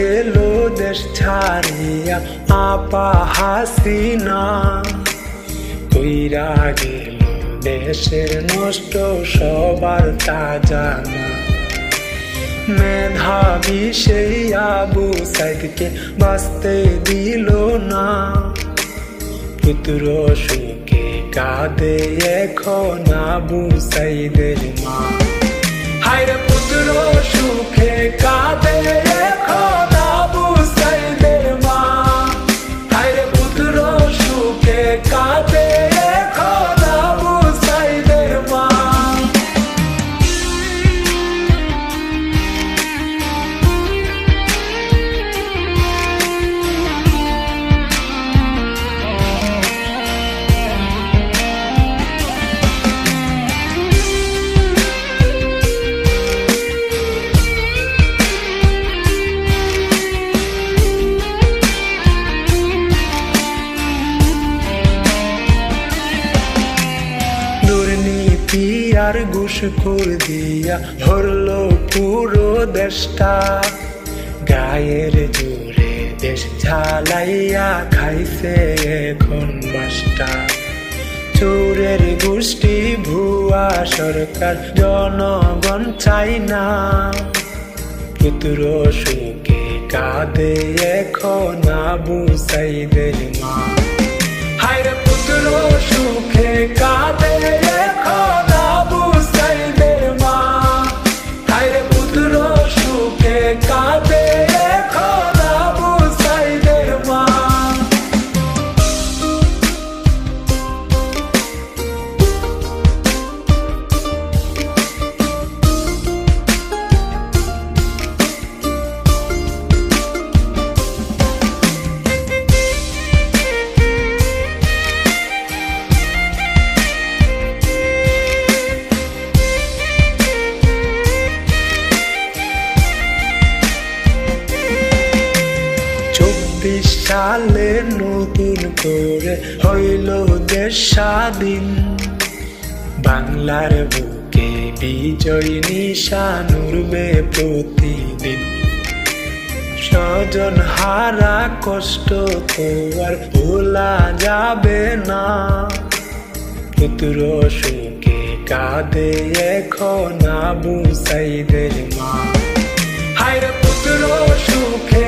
গেল দেশ ছাড়িয়া আপা হাসিনা, কইরা গেল দেশের নষ্ট সবার তা জানা। মেধাবী সেই আবু সাইদকে বাঁচতে দিল না, পুত্র সুখে কাঁদে এখন আবু সাইদের মা। হায়রে পুত্র সুখে কাঁদে এখন আবু সাইদের মা, হায়রে পুত্র সুখে কাঁদে এখন আবু সাইদের মা। আর ঘুষখোর দিয়া ভরলো পুরো দেশটা, গায়ের জোরে দেশ ঝালাইয়া খাইছে এখন বাসটা। চোরের গোষ্ঠী ভুয়া সরকার জনগণ চাই না, পুত্র সুখে কাঁদে এখন আবু সাইদের মা। হায়রে পুত্র সুখে কাঁদে এখন আবু সাইদের মা, হায়রে পুত্র সুখে কাঁদে এখন আবু সাইদের মা। সালে নতুন করে হইল দেশ স্বাধীন, বাংলার বুকে বিজয় নিশান উড়বে প্রতিদিন। স্বজন হারা কষ্ট তো আর ভোলা যাবে না, পুত্র সুখে কাঁদে এখন আবু সাইদের মা। হায়রে পুত্র সুখে